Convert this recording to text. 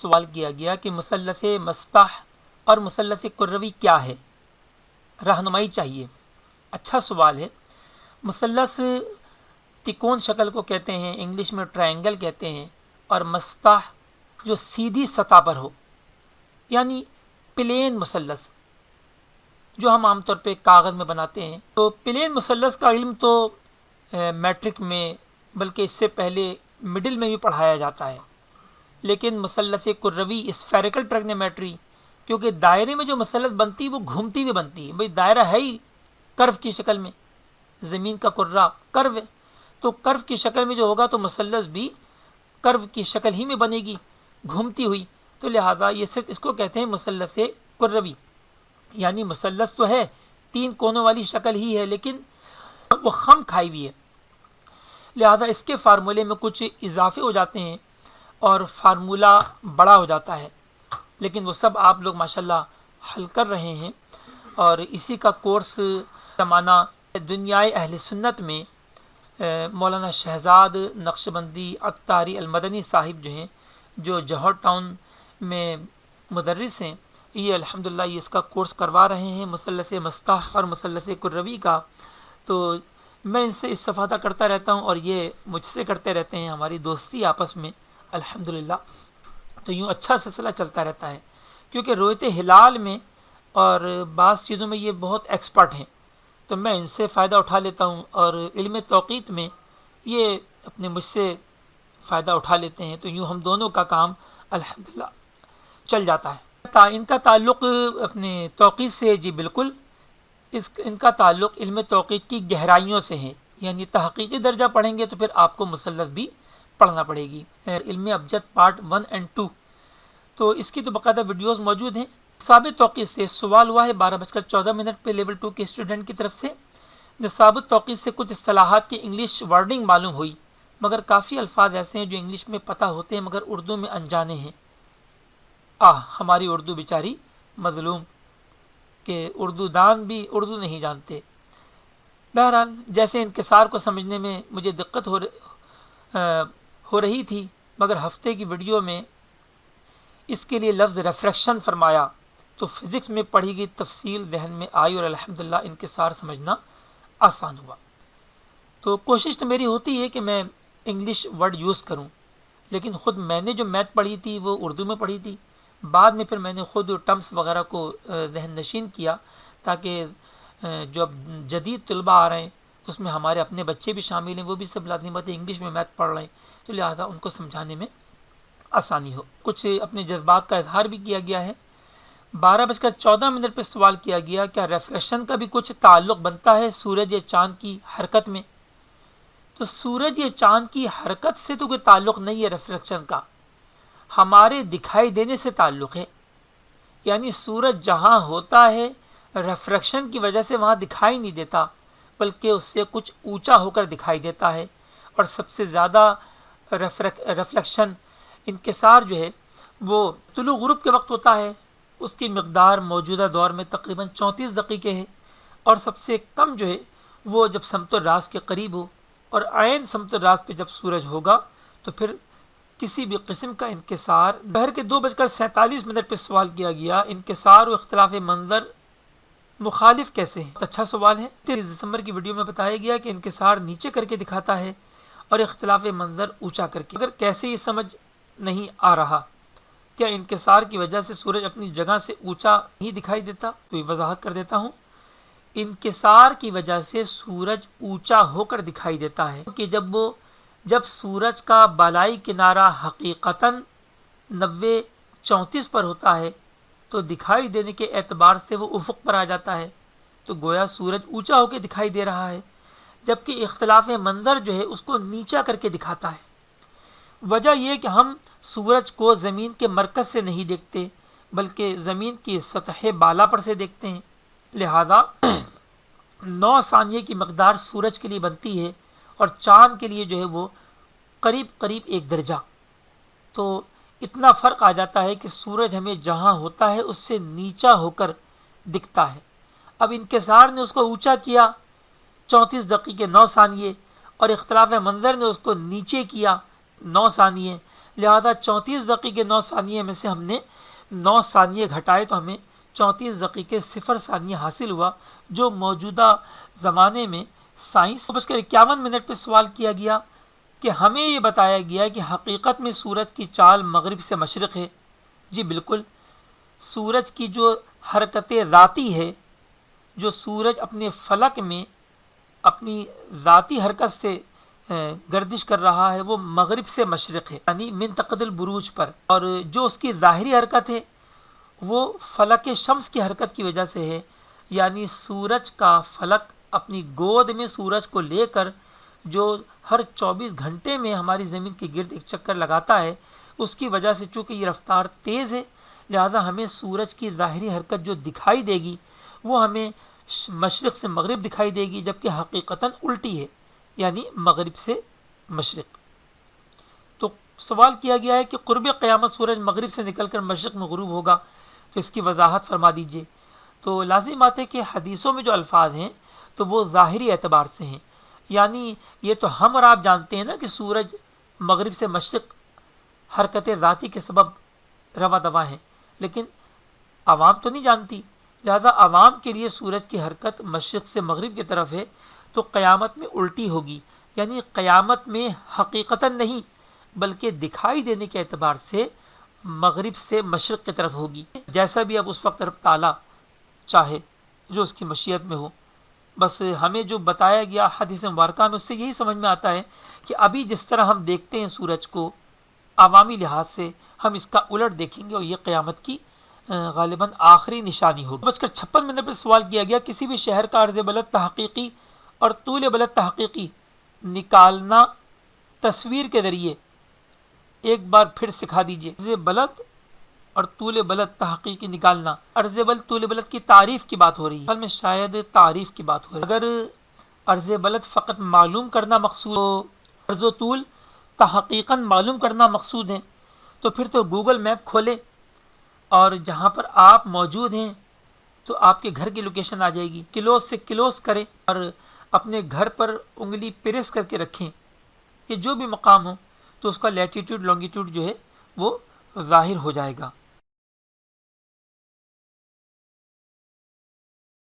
سوال کیا گیا کہ مثلث مستح اور مثلث کروی کیا ہے، رہنمائی چاہیے۔ اچھا سوال ہے۔ مثلث تکون شکل کو کہتے ہیں، انگلش میں ٹرائنگل کہتے ہیں، اور مستح جو سیدھی سطح پر ہو، یعنی پلین مثلث جو ہم عام طور پہ کاغذ میں بناتے ہیں۔ تو پلین مثلث کا علم تو میٹرک میں بلکہ اس سے پہلے مڈل میں بھی پڑھایا جاتا ہے، لیکن مثلث کروی اسفیریکل ٹریگنومیٹری، کیونکہ دائرے میں جو مثلث بنتی ہے وہ گھومتی ہوئی بنتی ہے، بھئی دائرہ ہے ہی کرو کی شکل میں، زمین کا کرہ کرو ہے، تو کرو کی شکل میں جو ہوگا تو مثلث بھی کرو کی شکل ہی میں بنے گی گھومتی ہوئی، تو لہذا یہ صرف اس کو کہتے ہیں مثلث کروی، یعنی مثلث تو ہے، تین کونوں والی شکل ہی ہے، لیکن وہ خم کھائی ہوئی ہے، لہذا اس کے فارمولے میں کچھ اضافے ہو جاتے ہیں اور فارمولہ بڑا ہو جاتا ہے، لیکن وہ سب آپ لوگ ماشاءاللہ حل کر رہے ہیں، اور اسی کا کورس زمانہ دنیائے اہل سنت میں مولانا شہزاد نقشبندی عطاری المدنی صاحب جو ہیں، جو جوہر ٹاؤن میں مدرس ہیں، یہ الحمدللہ یہ اس کا کورس کروا رہے ہیں مثلث مستح اور مثلث کروی کا، تو میں ان سے استفادہ کرتا رہتا ہوں اور یہ مجھ سے کرتے رہتے ہیں، ہماری دوستی آپس میں الحمدللہ، تو یوں اچھا سلسلہ چلتا رہتا ہے، کیونکہ رؤیت ہلال میں اور بعض چیزوں میں یہ بہت ایکسپرٹ ہیں، تو میں ان سے فائدہ اٹھا لیتا ہوں، اور علم توقیت میں یہ اپنے مجھ سے فائدہ اٹھا لیتے ہیں، تو یوں ہم دونوں کا کام الحمدللہ چل جاتا ہے۔ ان کا تعلق اپنے توقیت سے، جی بالکل، ان کا تعلق علم توقیت کی گہرائیوں سے ہے، یعنی تحقیقی درجہ پڑھیں گے تو پھر آپ کو مثلث بھی پڑھنا پڑے گی، علم ابجد پارٹ 1 اور 2، تو اس کی تو باقاعدہ ویڈیوز موجود ہیں۔ ثابت توقیت سے سوال ہوا ہے 12:14 پہ لیول 2 کے اسٹوڈنٹ کی طرف سے، ثابت توقیت سے کچھ اصطلاحات کی انگلش ورڈنگ معلوم ہوئی، مگر کافی الفاظ ایسے ہیں جو انگلش میں پتہ ہوتے ہیں مگر اردو میں انجانے ہیں۔ ہماری اردو بیچاری مظلوم کہ اردو دان بھی اردو نہیں جانتے۔ بہرحال جیسے انکسار کو سمجھنے میں مجھے دقت ہو رہی تھی، مگر ہفتے کی ویڈیو میں اس کے لیے لفظ ریفریکشن فرمایا تو فزکس میں پڑھی گئی تفصیل ذہن میں آئی اور الحمدللہ انکسار سمجھنا آسان ہوا۔ تو کوشش تو میری ہوتی ہے کہ میں انگلش ورڈ یوز کروں، لیکن خود میں نے جو میتھ پڑھی تھی وہ اردو میں پڑھی تھی، بعد میں پھر میں نے خود ٹرمز وغیرہ کو ذہن نشین کیا، تاکہ جو اب جدید طلباء آ رہے ہیں اس میں ہمارے اپنے بچے بھی شامل ہیں، وہ بھی سب لازمی بات ہے انگلش میں میتھ پڑھ رہے ہیں، تو لہٰذا ان کو سمجھانے میں آسانی ہو۔ کچھ اپنے جذبات کا اظہار بھی کیا گیا ہے۔ 12:14 پہ سوال کیا گیا، کیا ریفریکشن کا بھی کچھ تعلق بنتا ہے سورج یا چاند کی حرکت میں؟ تو سورج یا چاند کی حرکت سے تو کوئی تعلق نہیں ہے ریفریکشن کا، ہمارے دکھائی دینے سے تعلق ہے، یعنی سورج جہاں ہوتا ہے ریفریکشن کی وجہ سے وہاں دکھائی نہیں دیتا، بلکہ اس سے کچھ اونچا ہو کر دکھائی دیتا ہے، اور سب سے زیادہ ریفلیکشن انکسار جو ہے وہ طلوع غروب کے وقت ہوتا ہے، اس کی مقدار موجودہ دور میں تقریباً 34 دقیقے ہے، اور سب سے کم جو ہے وہ جب سمت الراس کے قریب ہو، اور عین سمت الراس پہ جب سورج ہوگا تو پھر کسی بھی قسم کا انکسار۔ دوپہر کے 2:47 پہ سوال کیا گیا، انکسار و اختلاف منظر مخالف کیسے ہیں؟ اچھا سوال ہے۔ 30 دسمبر کی ویڈیو میں بتایا گیا کہ انکسار نیچے کر کے دکھاتا ہے اور اختلاف منظر اونچا کر کے، اگر کیسے یہ سمجھ نہیں آ رہا، کیا انکسار کی وجہ سے سورج اپنی جگہ سے اونچا نہیں دکھائی دیتا؟ تو یہ وضاحت کر دیتا ہوں، انکسار کی وجہ سے سورج اونچا ہو کر دکھائی دیتا ہے، کہ جب سورج کا بالائی کنارہ حقیقتاً 90-34 پر ہوتا ہے تو دکھائی دینے کے اعتبار سے وہ افق پر آ جاتا ہے، تو گویا سورج اونچا ہو کے دکھائی دے رہا ہے، جبکہ اختلاف منظر جو ہے اس کو نیچا کر کے دکھاتا ہے۔ وجہ یہ کہ ہم سورج کو زمین کے مرکز سے نہیں دیکھتے بلکہ زمین کی سطح بالا پر سے دیکھتے ہیں، لہذا 9 ثانیے کی مقدار سورج کے لیے بنتی ہے اور چاند کے لیے جو ہے وہ قریب 1 درجہ، تو اتنا فرق آ جاتا ہے کہ سورج ہمیں جہاں ہوتا ہے اس سے نیچا ہو کر دکھتا ہے۔ اب انکسار نے اس کو اونچا کیا 34 دقیقے 9 ثانیے، اور اختلاف منظر نے اس کو نیچے کیا 9 ثانیے، لہذا 34 دقیقے 9 ثانیے میں سے ہم نے 9 ثانیے گھٹائے تو ہمیں 34 دقیقے 0 ثانیے حاصل ہوا، جو موجودہ زمانے میں سائنس 9:51 پہ سوال کیا گیا کہ ہمیں یہ بتایا گیا کہ حقیقت میں سورج کی چال مغرب سے مشرق ہے۔ جی بالکل، سورج کی جو حرکت ذاتی ہے، جو سورج اپنے فلک میں اپنی ذاتی حرکت سے گردش کر رہا ہے، وہ مغرب سے مشرق ہے، یعنی منطقۃ البروج پر، اور جو اس کی ظاہری حرکت ہے وہ فلک شمس کی حرکت کی وجہ سے ہے، یعنی سورج کا فلک اپنی گود میں سورج کو لے کر جو ہر 24 گھنٹے میں ہماری زمین کے گرد ایک چکر لگاتا ہے، اس کی وجہ سے چونکہ یہ رفتار تیز ہے، لہذا ہمیں سورج کی ظاہری حرکت جو دکھائی دے گی وہ ہمیں مشرق سے مغرب دکھائی دے گی، جبکہ حقیقتاً الٹی ہے، یعنی مغرب سے مشرق۔ تو سوال کیا گیا ہے کہ قرب قیامت سورج مغرب سے نکل کر مشرق میں غروب ہوگا، تو اس کی وضاحت فرما دیجئے۔ تو لازم بات ہے کہ حدیثوں میں جو الفاظ ہیں تو وہ ظاہری اعتبار سے ہیں، یعنی یہ تو ہم اور آپ جانتے ہیں نا کہ سورج مغرب سے مشرق حرکت ذاتی کے سبب رواں دواں ہے، لیکن عوام تو نہیں جانتی، لہذا عوام کے لیے سورج کی حرکت مشرق سے مغرب کی طرف ہے تو قیامت میں الٹی ہوگی، یعنی قیامت میں حقیقتاً نہیں بلکہ دکھائی دینے کے اعتبار سے مغرب سے مشرق کی طرف ہوگی، جیسا بھی اب اس وقت رب تعالیٰ چاہے، جو اس کی مشیت میں ہو۔ بس ہمیں جو بتایا گیا حدیث مبارکہ میں اس سے یہی سمجھ میں آتا ہے کہ ابھی جس طرح ہم دیکھتے ہیں سورج کو عوامی لحاظ سے، ہم اس کا الٹ دیکھیں گے اور یہ قیامت کی غالباً آخری نشانی ہوگی۔ 9:56 پر سوال کیا گیا کسی بھی شہر کا عرض بلد تحقیقی اور طول بلد تحقیقی نکالنا تصویر کے ذریعے ایک بار پھر سکھا دیجئے۔ عرض بلد اور طول بلد تحقیقی نکالنا، عرض بلد طول بلد کی تعریف کی بات ہو رہی ہے، اصل میں شاید تعریف کی بات ہو رہی ہے۔ اگر عرض بلد فقط معلوم کرنا مقصود ہو، عرض و طول تحقیقاً معلوم کرنا مقصود ہے، تو پھر تو گوگل میپ کھولے اور جہاں پر آپ موجود ہیں تو آپ کے گھر کی لوکیشن آ جائے گی، کلوز سے کلوز کریں اور اپنے گھر پر انگلی پریس کر کے رکھیں کہ جو بھی مقام ہو تو اس کا لیٹیٹیوڈ لانگیٹیوڈ جو ہے وہ ظاہر ہو جائے گا۔